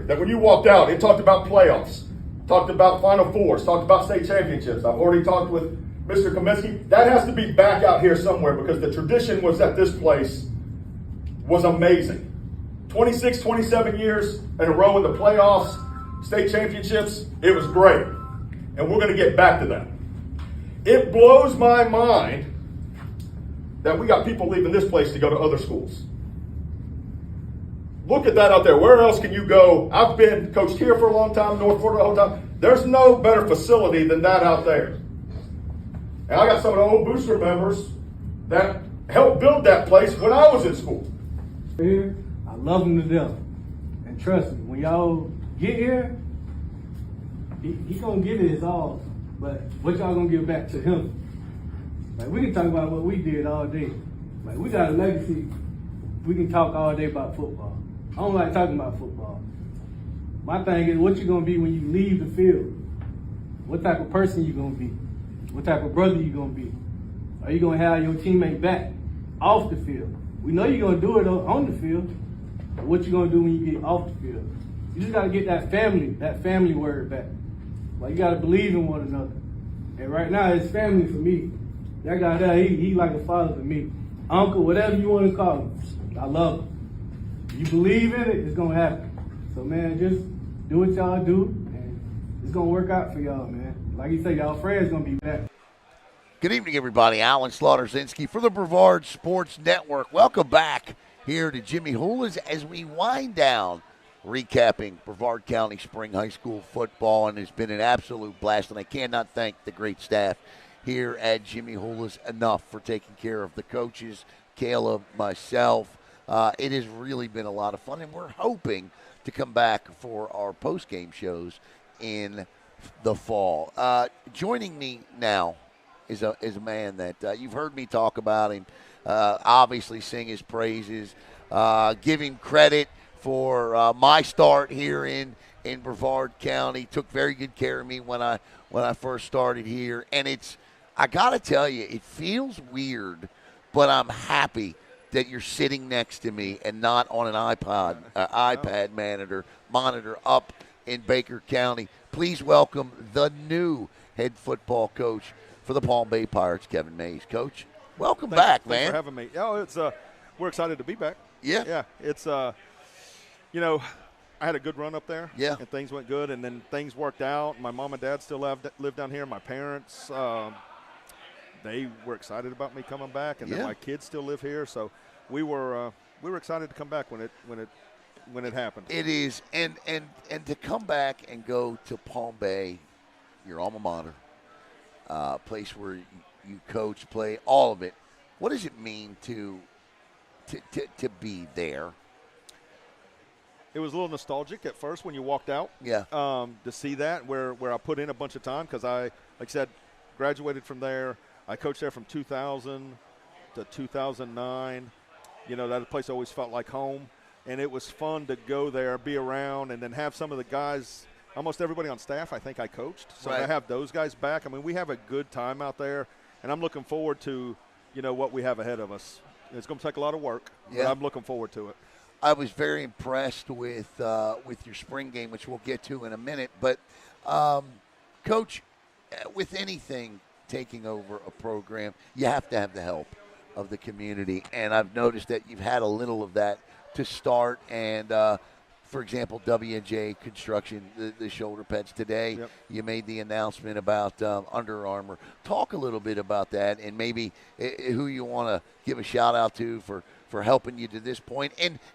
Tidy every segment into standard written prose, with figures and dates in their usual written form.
that when you walked out, it talked about playoffs, talked about Final Fours, talked about state championships. I've already talked with Mr. Kaminsky. That has to be back out here somewhere because the tradition was that this place was amazing. 26, 27 years in a row in the playoffs, state championships, it was great. And we're going to get back to that. It blows my mind that we got people leaving this place to go to other schools. Look at that out there. Where else can you go? I've been coached here for a long time, North Florida the whole time. There's no better facility than that out there. And I got some of the old booster members that helped build that place when I was in school. Here, I love him to death. And trust me, when y'all get here, he gonna give it his all. But what y'all gonna give back to him? Like, we can talk about what we did all day. Like, we got a legacy. We can talk all day about football. I don't like talking about football. My thing is, what you gonna be when you leave the field? What type of person you gonna be? What type of brother you gonna be? Are you gonna have your teammate back off the field? We know you're gonna do it on the field, but what you gonna do when you get off the field? You just gotta get that family word back. Like, you gotta believe in one another. And right now, it's family for me. That guy there, he like a father to me. Uncle, whatever you want to call him. I love him. You believe in it, it's gonna happen. So, man, just do what y'all do, and it's gonna work out for y'all, man. Like you say, y'all friends gonna be back. Good evening, everybody. Alan Slaughter-Zinski for the Brevard Sports Network. Welcome back here to Jimmy Hula's as we wind down recapping Brevard County Spring High School football, and it's been an absolute blast, and I cannot thank the great staff here at Jimmy Hula's enough for taking care of the coaches, Caleb, myself. It has really been a lot of fun, and we're hoping to come back for our post-game shows in the fall. Joining me now is a man that you've heard me talk about him, obviously sing his praises, give him credit for my start here in Brevard County. Took very good care of me when I first started here, and I gotta tell you, it feels weird, but I'm happy that you're sitting next to me and not on an iPad monitor up in Baker County. Please welcome the new head football coach for the Palm Bay Pirates, Kevin Mays. Coach, welcome back, man. Thanks for having me. Oh, it's we're excited to be back. Yeah. It's you know, I had a good run up there. Yeah. And things went good, and then things worked out. My mom and dad still live down here. My parents, they were excited about me coming back, and then my kids still live here. So we were excited to come back when it happened. It is, and to come back and go to Palm Bay, your alma mater, place where you coach, play, all of it. What does it mean to be there? It was a little nostalgic at first when you walked out. Yeah. To see that where I put in a bunch of time because I, like I said, graduated from there. I coached there from 2000 to 2009. You know, that place always felt like home, and it was fun to go there, be around, and then have some of the guys. Almost everybody on staff, I think I coached. So right. I have those guys back. I mean, we have a good time out there, and I'm looking forward to, what we have ahead of us. It's going to take a lot of work, but I'm looking forward to it. I was very impressed with your spring game, which we'll get to in a minute. But, Coach, with anything taking over a program, you have to have the help of the community. And I've noticed that you've had a little of that to start. And, for example, W&J Construction, the shoulder pads today, you made the announcement about Under Armour. Talk a little bit about that and maybe who you want to give a shout-out to for helping you to this point.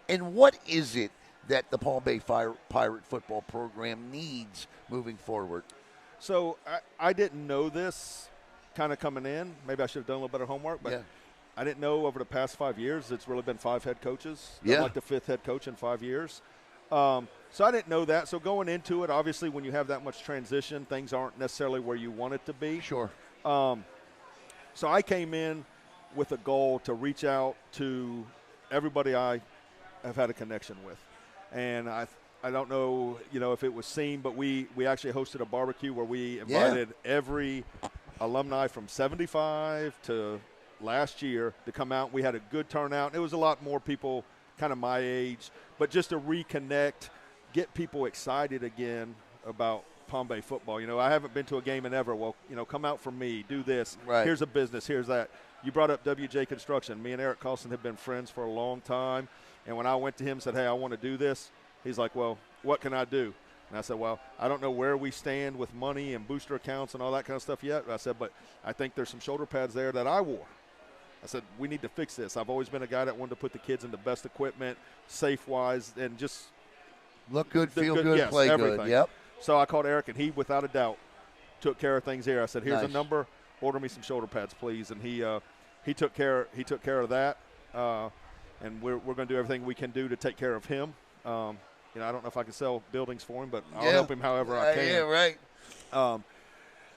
And what is it that the Palm Bay Pirate football program needs moving forward? So I didn't know this kind of coming in. Maybe I should have done a little better homework, but I didn't know over the past 5 years it's really been 5 head coaches. I'm like the 5th head coach in 5 years. So I didn't know that. So going into it, obviously when you have that much transition, things aren't necessarily where you want it to be. Sure. So I came in with a goal to reach out to everybody I have had a connection with. And I don't know, if it was seen, but we actually hosted a barbecue where we invited every alumni from 75 to last year to come out. We had a good turnout. It was a lot more people kind of my age, but just to reconnect get people excited again about Palm Bay football. You know, I haven't been to a game in ever. Well, you know, come out for me, do this. Right. Here's a business, here's that. You brought up WJ Construction. Me and Eric Carlson have been friends for a long time. And when I went to him and said, hey, I want to do this, he's like, well, what can I do? And I said, well, I don't know where we stand with money and booster accounts and all that kind of stuff yet. I said, but I think there's some shoulder pads there that I wore. I said, we need to fix this. I've always been a guy that wanted to put the kids in the best equipment, safe-wise, and just look good, feel good, yes, play everything. good. Yep. So I called Eric, and he, without a doubt, took care of things here. I said, here's Nice. a number. Order me some shoulder pads, please. And he took care of that. And we're going to do everything we can do to take care of him. You know, I don't know if I can sell buildings for him, but I'll help him however I can. Yeah, right.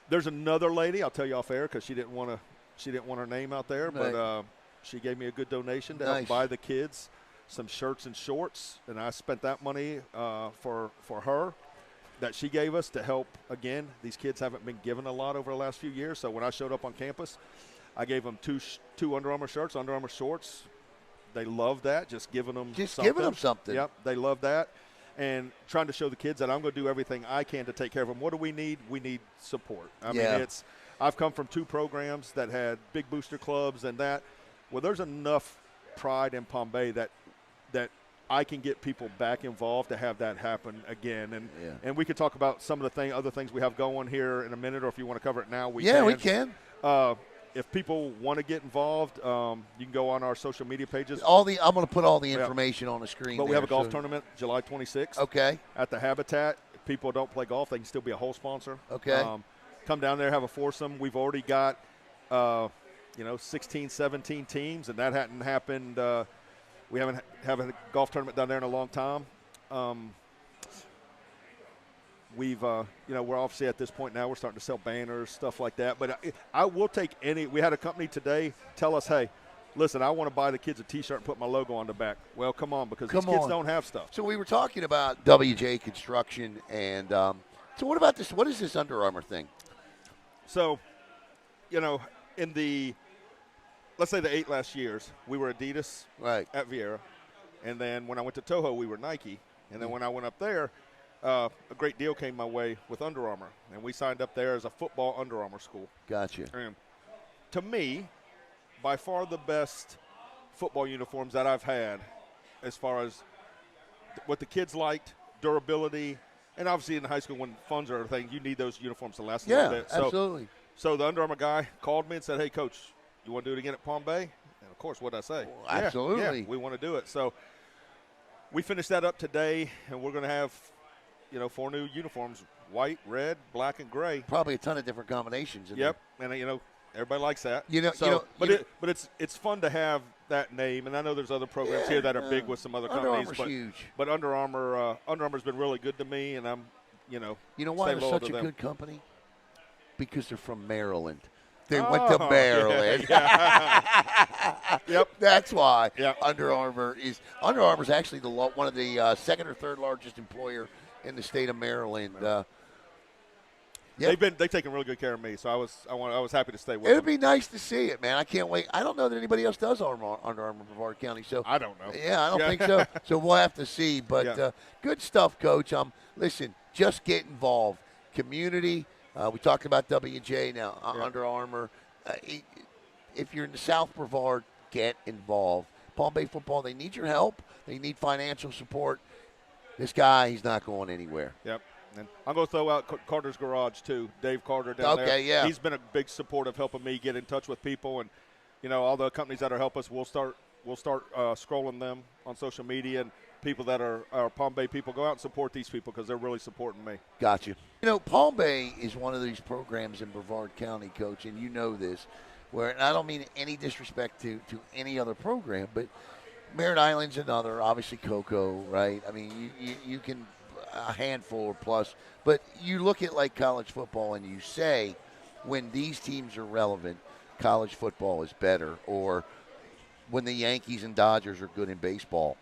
There's another lady, I'll tell you off air because she didn't want her name out there, Right. but she gave me a good donation to Nice. help buy the kids some shirts and shorts, and I spent that money for her that she gave us to help. Again, these kids haven't been given a lot over the last few years, so when I showed up on campus, I gave them two Under Armour shirts, Under Armour shorts. They love that, just giving them something. Yep, they love that. And trying to show the kids that I'm going to do everything I can to take care of them. What do we need? We need support. I mean, I've come from 2 programs that had big booster clubs and that. Well, there's enough pride in Palm Bay that I can get people back involved to have that happen again. And we could talk about some of the other things we have going here in a minute, or if you want to cover it now, we can. Yeah, we can. If people want to get involved, you can go on our social media pages. I'm going to put all the information on the screen. But we have a golf tournament July 26th. Okay. At the Habitat. If people don't play golf, they can still be a whole sponsor. Okay. Come down there, have a foursome. We've already got, 16, 17 teams, and that hadn't happened. We haven't a golf tournament down there in a long time. We've, we're obviously at this point now, we're starting to sell banners, stuff like that. But I will take any – we had a company today tell us, hey, listen, I want to buy the kids a T-shirt and put my logo on the back. Well, come on, because these kids don't have stuff. So we were talking about WJ Construction, and so what about this? What is this Under Armour thing? So, in the – let's say the 8 last years, we were Adidas at Viera. And then when I went to Toho, we were Nike. And then when I went up there – a great deal came my way with Under Armour, and we signed up there as a football Under Armour school. Gotcha. And to me, by far the best football uniforms that I've had as far as what the kids liked, durability, and obviously in high school when funds are a thing, you need those uniforms to last a little bit. Yeah, absolutely. So the Under Armour guy called me and said, hey, Coach, you want to do it again at Palm Bay? And, of course, what did I say? Well, absolutely. Yeah, we want to do it. So we finished that up today, and we're going to have – 4 new uniforms, white, red, black, and gray. Probably a ton of different combinations. Yep, and everybody likes that. But it's fun to have that name, and I know there's other programs here that are big with some other companies. Under Armour's huge. But Under Armour's been really good to me, and I'm, You know why they're such a good company? Because they're from Maryland. They went to Maryland. Yep. That's why. Yep. Under Armour is actually one of the second or third largest employer in the state of Maryland. They've taken really good care of me, so I was happy to stay with them. It'd be nice to see it, man. I can't wait. I don't know that anybody else does Under Armour Brevard County, so I don't know. Yeah, I don't think so. So we'll have to see. But good stuff, Coach. Listen, just get involved. Community. We talked about WJ now. Under Armour. If you're in the South Brevard, get involved. Palm Bay football. They need your help. They need financial support. This guy, he's not going anywhere. Yep. And I'm going to throw out Carter's Garage, too. Dave Carter down there. Okay, yeah. He's been a big support of helping me get in touch with people. And, all the companies that are help us, we'll start scrolling them on social media. And people that are Palm Bay people, go out and support these people because they're really supporting me. Gotcha. Palm Bay is one of these programs in Brevard County, Coach, and you know this, where, and I don't mean any disrespect to any other program, but Merritt Island's another, obviously Cocoa, right? I mean, you can a handful or plus, but you look at like college football and you say when these teams are relevant, college football is better, or when the Yankees and Dodgers are good in baseball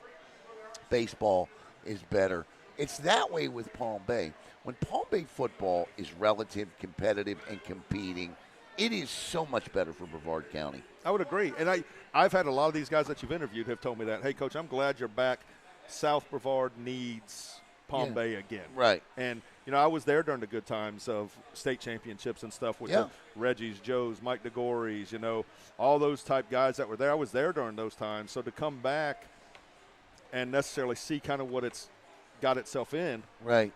is better. It's that way with Palm Bay. When Palm Bay football is relative, competitive, and competing, it is so much better for Brevard County. I would agree. And I've had a lot of these guys that you've interviewed have told me that, hey, Coach, I'm glad you're back. South Brevard needs Palm Yeah. Bay again. Right. And, I was there during the good times of state championships and stuff with the Reggie's, Joe's, Mike DeGory's, all those type guys that were there. I was there during those times. So to come back and necessarily see kind of what it's got itself in. Right.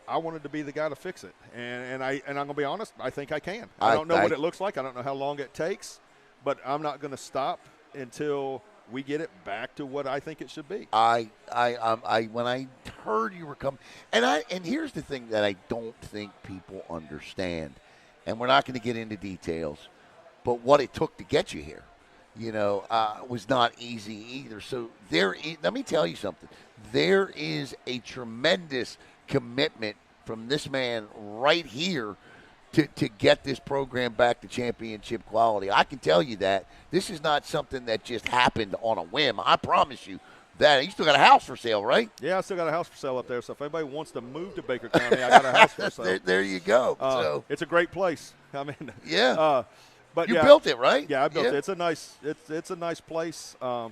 I wanted to be the guy to fix it. And I'm going to be honest, I think I can. I don't know what it looks like. I don't know how long it takes. But I'm not going to stop until we get it back to what I think it should be. When I heard you were coming, and here's the thing that I don't think people understand, and we're not going to get into details, but what it took to get you here, was not easy either. So let me tell you something. There is a tremendous commitment from this man right here to get this program back to championship quality. I can tell you that. This is not something that just happened on a whim. I promise you that. You still got a house for sale, right? Yeah, I still got a house for sale up there. So if anybody wants to move to Baker County, I got a house for sale. There you go. It's a great place. I mean, yeah. But you built it, right? Yeah, I built it. It's a nice place. And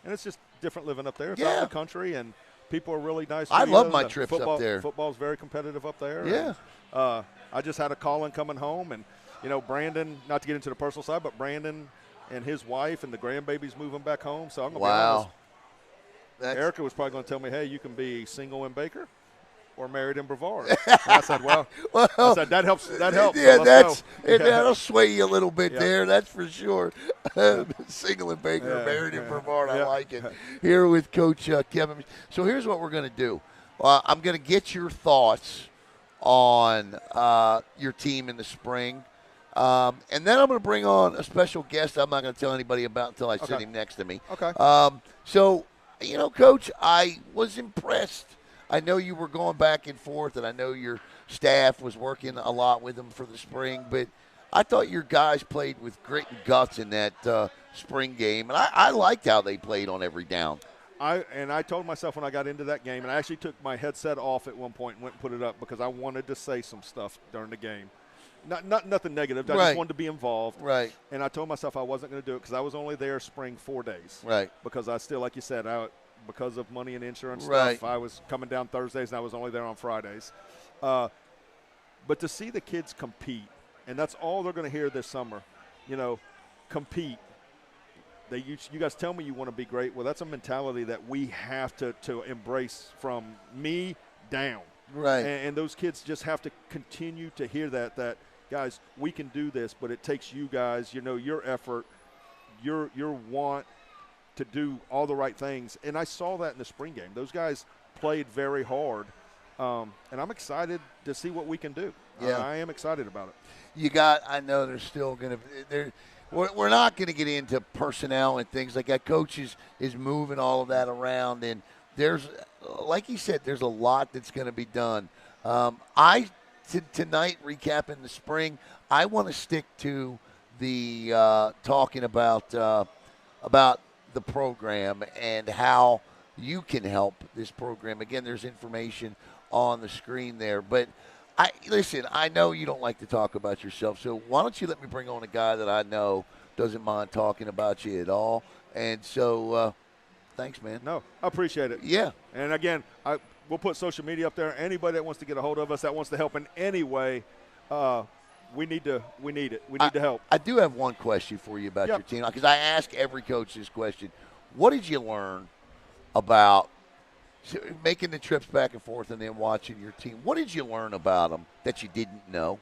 it's just different living up there. It's out in the country, and people are really nice. I love my trips up there. Football's very competitive up there. Yeah. And, I just had a call-in coming home, and, Brandon, not to get into the personal side, but Brandon and his wife and the grandbaby's moving back home. So I'm going to be honest. Erica was probably going to tell me, hey, you can be single in Baker or married in Brevard. And I said, that helps. That helps. Yeah, so that'll sway you a little bit there. That's for sure. Single in Baker, married in Brevard. I like it. Here with Coach Kevin. So here's what we're going to do. I'm going to get your thoughts on your team in the spring. And then I'm going to bring on a special guest I'm not going to tell anybody about until I sit him next to me. Okay. So, Coach, I was impressed. I know you were going back and forth, and I know your staff was working a lot with them for the spring, but I thought your guys played with grit and guts in that spring game, and I liked how they played on every down. I told myself when I got into that game, and I actually took my headset off at one point and went and put it up because I wanted to say some stuff during the game. Nothing negative. I just wanted to be involved. Right. And I told myself I wasn't going to do it because I was only there spring 4 days. Right. Because I still, like you said, because of money and insurance right. stuff, I was coming down Thursdays and I was only there on Fridays. But to see the kids compete, and that's all they're going to hear this summer, compete. You guys tell me you want to be great. Well, that's a mentality that we have to embrace from me down. Right. And those kids just have to continue to hear that, guys, we can do this, but it takes you guys, your effort, your want to do all the right things. And I saw that in the spring game. Those guys played very hard. And I'm excited to see what we can do. Yeah. I am excited about it. I know there's still going to – we're not going to get into personnel and things like that. Coach is moving all of that around, and there's, like he said, there's a lot that's going to be done. Tonight, recapping the spring, I want to stick to the talking about the program and how you can help this program. Again, there's information on the screen there, but listen, I know you don't like to talk about yourself, so why don't you let me bring on a guy that I know doesn't mind talking about you at all. And so, thanks, man. No, I appreciate it. Yeah. And, again, we'll put social media up there. Anybody that wants to get a hold of us, that wants to help in any way, we need it. We need to help. I do have one question for you about your team, because I ask every coach this question. What did you learn about making the trips back and forth and then watching your team? What did you learn about them that you didn't know?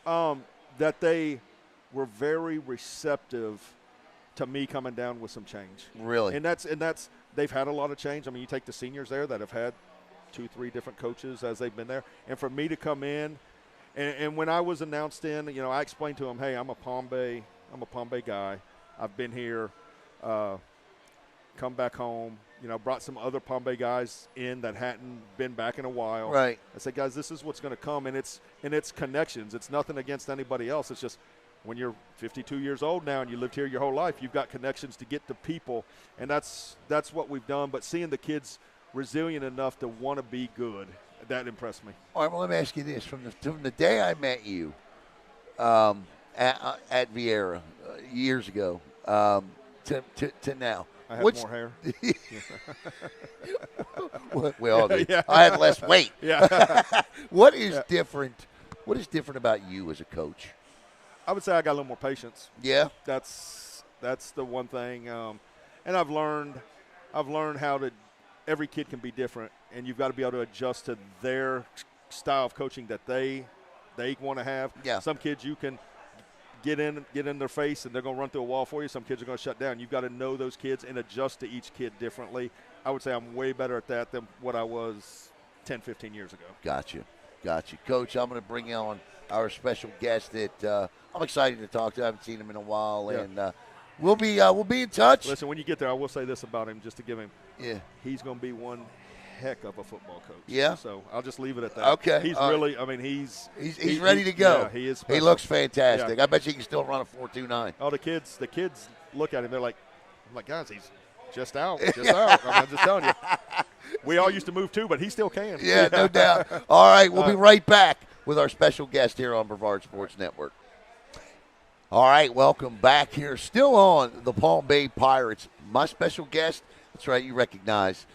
That they were very receptive to me coming down with some change. Really? And that's they've had a lot of change. I mean, you take the seniors there that have had 2-3 different coaches as they've been there. And for me to come in, and when I was announced in, I explained to them, hey, I'm a Palm Bay guy. I've been here, come back home. Brought some other Palm Bay guys in that hadn't been back in a while. Right. I said, guys, this is what's going to come, and it's connections. It's nothing against anybody else. It's just when you're 52 years old now and you lived here your whole life, you've got connections to get to people, and that's what we've done. But seeing the kids resilient enough to want to be good, that impressed me. All right, well, let me ask you this. From the day I met you at Viera years ago to now, I had What's- more hair. We all did. Yeah. I had less weight. Yeah. What is different? What is different about you as a coach? I would say I got a little more patience. Yeah. That's the one thing, and I've learned how to. Every kid can be different, and you've got to be able to adjust to their style of coaching that they want to have. Yeah. Some kids you can get in their face, and they're going to run through a wall for you. Some kids are going to shut down. You've got to know those kids and adjust to each kid differently. I would say I'm way better at that than what I was 10, 15 years ago. Gotcha. Coach, I'm going to bring on our special guest that I'm excited to talk to. I haven't seen him in a while, Yeah. and we'll be in touch. Listen, when you get there, I will say this about him just to give him. Yeah. He's going to be one heck of a football coach. Yeah. So I'll just leave it at that. Okay. He's All right. really. I mean, he's ready to go. Yeah, he is. He Special. looks fantastic. Yeah. I bet you can still run a 4.29. Oh, the kids look at him. They're like, I'm like, guys, he's just out. I mean, I'm just telling you. We all used to move too, but he still can. Yeah, no doubt. All right, we'll be right back with our special guest here on Brevard Sports Network. All right, welcome back here. Still on the Palm Bay Pirates. My special guest, that's right, you recognize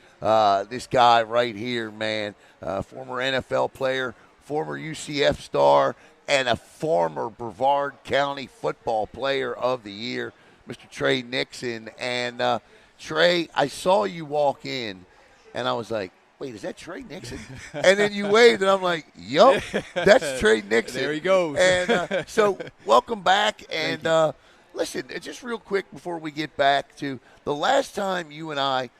this guy right here, man. Former NFL player, former UCF star, and a former Brevard County Football Player of the Year, Mr. Tre Nixon. And, Tre, I saw you walk in, and I was like, wait, is that Tre Nixon? And then you waved, and I'm like, yup, that's Tre Nixon. There he goes. And so welcome back. And listen, just real quick before we get back to the last time you and I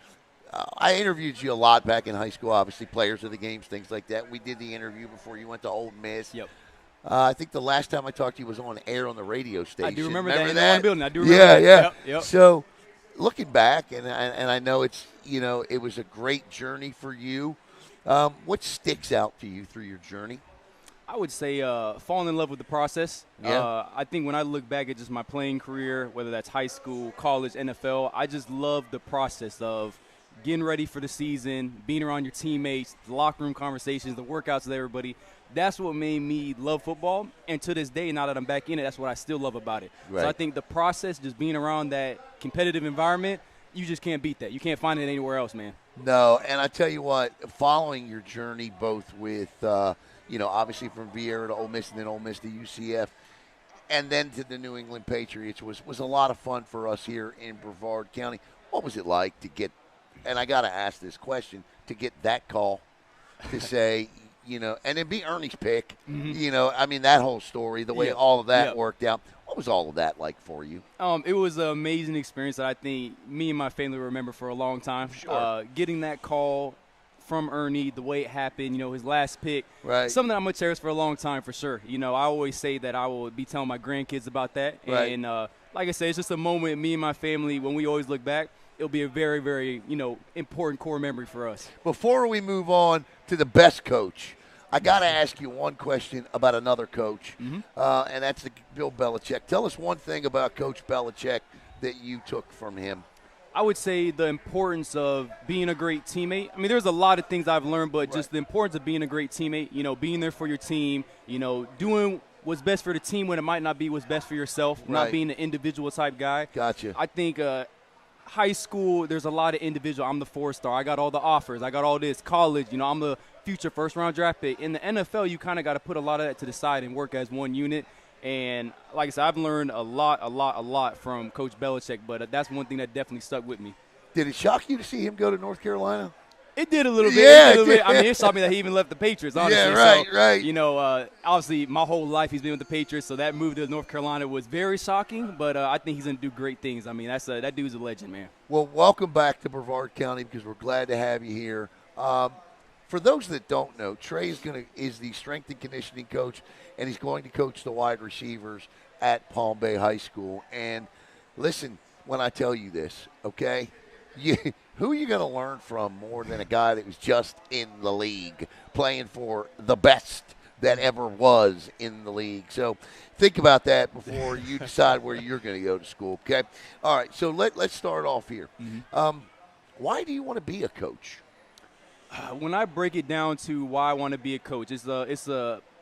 interviewed you a lot back in high school, obviously, players of the games, things like that. We did the interview before you went to Ole Miss. Yep. I think the last time I talked to you was on air on the radio station. I do remember that in the one building. I do remember yeah, that. Yeah, Yep. So looking back, and I know it's, it was a great journey for you. What sticks out to you through your journey? I would say falling in love with the process. Yeah. I think when I look back at just my playing career, whether that's high school, college, NFL, I just love the process of getting ready for the season, being around your teammates, the locker room conversations, the workouts with everybody. That's what made me love football. And to this day, now that I'm back in it, that's what I still love about it. Right. So I think the process, just being around that competitive environment, you just can't beat that. You can't find it anywhere else, man. No, and I tell you what, following your journey both with, obviously from Viera to Ole Miss and then Ole Miss to UCF and then to the New England Patriots was a lot of fun for us here in Brevard County. What was it like to get, and I got to ask this question, to get that call to say, and then be Ernie's pick, that whole story, the way Yep. all of that Yep. worked out. What was all of that like for you? It was an amazing experience that I think me and my family remember for a long time. Sure. Getting that call from Ernie, the way it happened, his last pick, Right. something that I'm going to cherish for a long time for sure. I always say that I will be telling my grandkids about that. Right. And like I said, it's just a moment, me and my family, when we always look back, it'll be a very, very, important core memory for us. Before we move on to the best coach, I got to ask you one question about another coach, and that's Bill Belichick. Tell us one thing about Coach Belichick that you took from him. I would say the importance of being a great teammate. I mean, there's a lot of things I've learned, but just the importance of being a great teammate, being there for your team, doing what's best for the team when it might not be what's best for yourself, not Right. being an individual type guy. Gotcha. I think high school, there's a lot of individual. I'm the 4-star. I got all the offers. I got all this. College, I'm the future first-round draft pick. In the NFL, you kind of got to put a lot of that to the side and work as one unit. And like I said, I've learned a lot from Coach Belichick, but that's one thing that definitely stuck with me. Did it shock you to see him go to North Carolina? It did a little bit. Yeah, It did a little it bit. I mean, it shocked me that he even left the Patriots, honestly. Yeah, right, so, right. Obviously, my whole life he's been with the Patriots, so that move to North Carolina was very shocking, but I think he's going to do great things. I mean, that dude's a legend, man. Well, welcome back to Brevard County because we're glad to have you here. For those that don't know, Tre is the strength and conditioning coach, and he's going to coach the wide receivers at Palm Bay High School. And listen, when I tell you this, okay, who are you going to learn from more than a guy that was just in the league playing for the best that ever was in the league? So think about that before you decide where you're going to go to school, okay? All right, so let's start off here. Why do you want to be a coach? When I break it down to why I want to be a coach, it's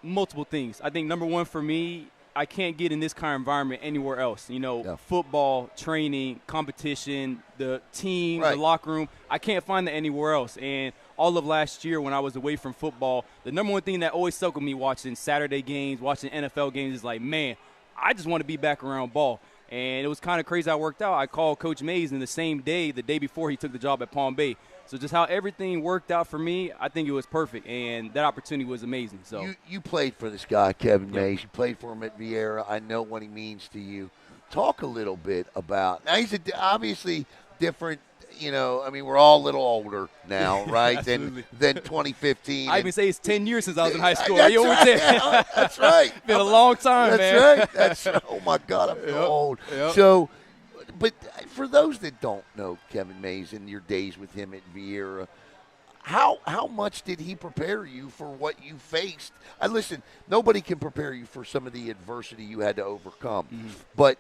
multiple things. I think number one for me, I can't get in this kind of environment anywhere else. You know, football, training, competition, the team, the locker room. I can't find that anywhere else. And all of last year when I was away from football, the number one thing that always stuck with me watching Saturday games, watching NFL games is like, man, I just want to be back around ball. And it was kind of crazy how it worked out. I called Coach Mays in the same day, the day before he took the job at Palm Bay. So just how everything worked out for me, I think it was perfect, and that opportunity was amazing. So you played for this guy, Kevin Mays. You played for him at Viera. I know what he means to you. Talk a little bit about – now he's obviously different. You know, I mean, we're all a little older now, right, than 2015. I even say it's 10 years since I was in high school. That's right. That's right. Been a long time, man. That's right. Oh, my God, I'm so old. So, but for those that don't know Kevin Mays and your days with him at Viera, how much did he prepare you for what you faced? Listen, nobody can prepare you for some of the adversity you had to overcome. But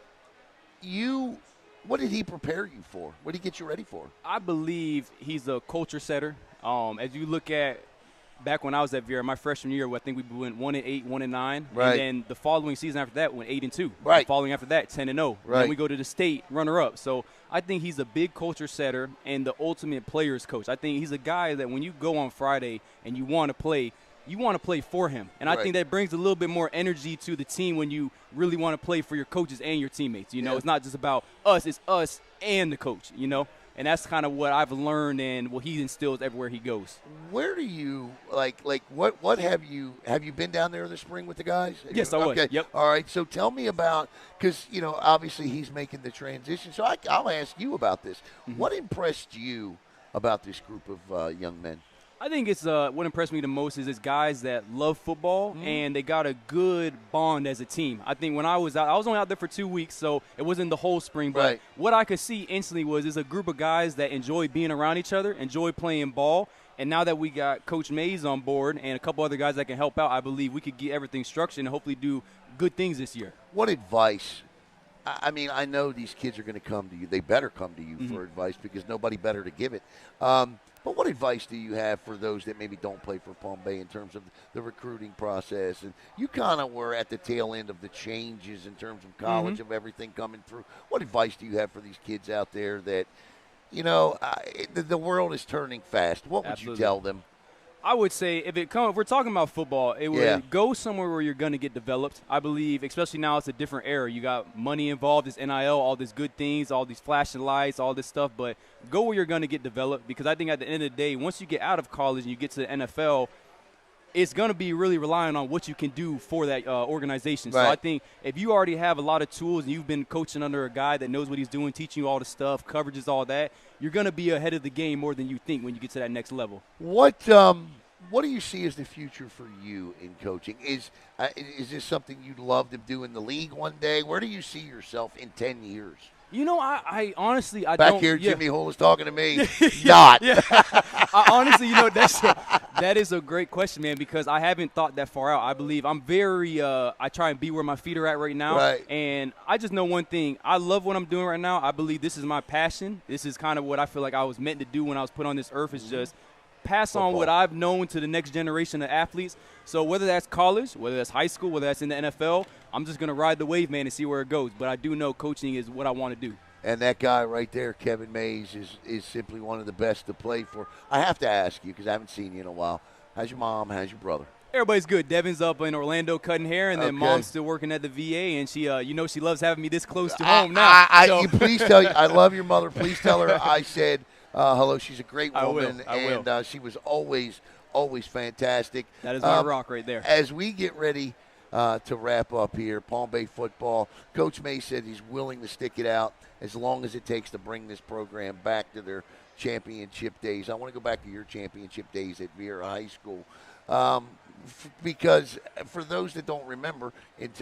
what did he prepare you for? What did he get you ready for? I believe he's a culture setter. As you look at back when I was at Viera, my freshman year, I think we went 1-8, 1-9, right. And then the following season after that went 8-2. Right. The following after that, 10-0. Right. Then we go to the state runner-up. So I think he's a big culture setter and the ultimate players coach. I think he's a guy that when you go on Friday and you want to play for him. And I think that brings a little bit more energy to the team when you really want to play for your coaches and your teammates. You know, it's not just about us, it's us and the coach, you know. And that's kind of what I've learned and what he instills everywhere he goes. Where do you what have you been down there this spring with the guys? Yes, I was. Okay. Yep. All right. So tell me about, because you know obviously he's making the transition. So I'll ask you about this. What impressed you about this group of young men? I think it's what impressed me the most is guys that love football and they got a good bond as a team. I think when I was out, I was only out there for 2 weeks, so it wasn't the whole spring. But what I could see instantly was it's a group of guys that enjoy being around each other, enjoy playing ball. And now that we got Coach Mays on board and a couple other guys that can help out, I believe we could get everything structured and hopefully do good things this year. What advice? I mean, I know these kids are going to come to you. They better come to you for advice because nobody better to give it. But what advice do you have for those that maybe don't play for Palm Bay in terms of the recruiting process? And you kind of were at the tail end of the changes in terms of college, of everything coming through. What advice do you have for these kids out there that, you know, the world is turning fast? What would you tell them? I would say if we're talking about football, it would go somewhere where you're going to get developed. I believe, especially now, it's a different era. You got money involved, this NIL, all these good things, all these flashing lights, all this stuff. But go where you're going to get developed because I think at the end of the day, once you get out of college and you get to the NFL, it's going to be really relying on what you can do for that organization. So I think if you already have a lot of tools and you've been coaching under a guy that knows what he's doing, teaching you all the stuff, coverages, all that, you're going to be ahead of the game more than you think when you get to that next level. What do you see as the future for you in coaching? Is this something you'd love to do in the league one day? Where do you see yourself in 10 years? You know, I honestly, I don't. Back here, Jimmy Hull is talking to me. Not. I honestly, you know, that is a great question, man, because I haven't thought that far out. I believe I'm very, I try and be where my feet are at right now. And I just know one thing. I love what I'm doing right now. I believe this is my passion. This is kind of what I feel like I was meant to do when I was put on this earth is just pass on what I've known to the next generation of athletes. So whether that's college, whether that's high school, whether that's in the NFL, I'm just going to ride the wave, man, and see where it goes. But I do know coaching is what I want to do. And that guy right there, Kevin Mays, is simply one of the best to play for. I have to ask you, because I haven't seen you in a while, how's your mom, how's your brother? Everybody's good. Devin's up in Orlando cutting hair, and then Mom's still working at the VA, and she, you know, she loves having me this close to home now. Please tell you, I love your mother. Please tell her I said hello. She's a great woman, I will. And she was always fantastic. That is my rock right there. As we get ready to wrap up here, Palm Bay football, Coach May said he's willing to stick it out as long as it takes to bring this program back to their championship days. I want to go back to your championship days at Viera High School. Because for those that don't remember,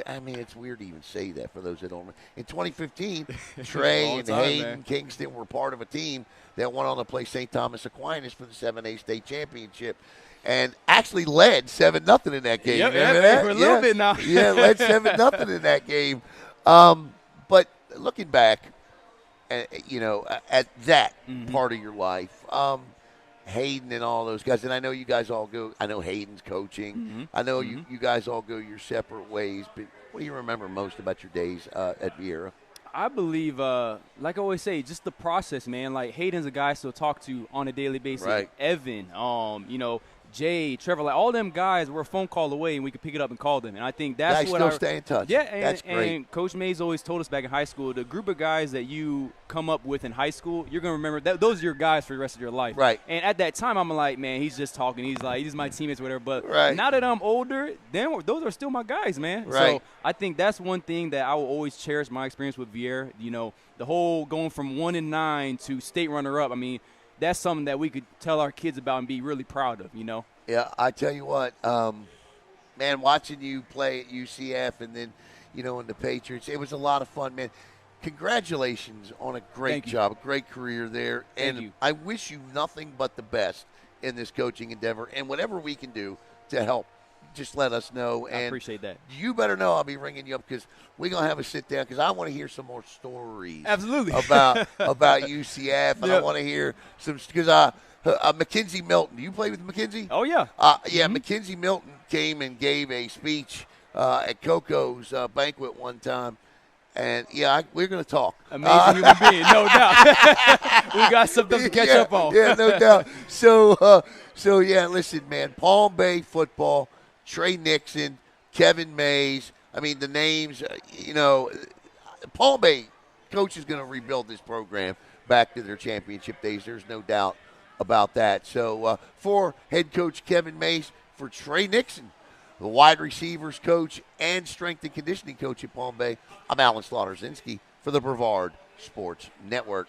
I mean, it's weird to even say that for those that don't remember. In 2015, Tre and Hayden Kingston were part of a team that went on to play St. Thomas Aquinas for the 7A state championship and actually led 7-0 in that game. For a little bit now. Led 7-0 in that game. But looking back, you know, at that part of your life, Hayden and all those guys, and I know you guys all go. I know Hayden's coaching. I know you guys all go your separate ways. But What do you remember most about your days at Viera? I believe, like I always say, just the process, man. Like Hayden's a guy I still talk to on a daily basis. Right. Evan, Jay, Trevor, like all them guys were a phone call away, and we could pick it up and call them. And I think that's guys what still stay in touch. Yeah, and, that's great. And Coach Mays always told us back in high school, the group of guys that you come up with in high school, you're gonna remember that those are your guys for the rest of your life. Right. And at that time, I'm like, man, he's just talking. He's like, he's my teammates, whatever. But right. now that I'm older, those are still my guys, man. Right. So I think that's one thing that I will always cherish my experience with Viera. The whole going from 1-9 to state runner-up. I mean, that's something that we could tell our kids about and be really proud of. Yeah, I tell you what, man, watching you play at UCF and then, in the Patriots, it was a lot of fun, man. Congratulations on a great job, a great career there. Thank And you. I wish you nothing but the best in this coaching endeavor. And whatever we can do to help, just let us know. I And appreciate that. you better know I'll be ringing you up because we're going to have a sit-down because I want to hear some more stories. Absolutely. About UCF. And I want to hear some – because Mackenzie Milton. Do you play with Mackenzie? Oh, yeah. Mackenzie Milton came and gave a speech at Coco's banquet one time. And, we're going to talk. Amazing human being, no doubt. We got something to catch up on. Yeah, no doubt. So, listen, man, Palm Bay football, Tre Nixon, Kevin Mays. I mean, the names, Palm Bay coach is going to rebuild this program back to their championship days. There's no doubt about that. So, for head coach Kevin Mays, for Tre Nixon, the wide receivers coach and strength and conditioning coach at Palm Bay, I'm Alan Slaughter-Zinski for the Brevard Sports Network.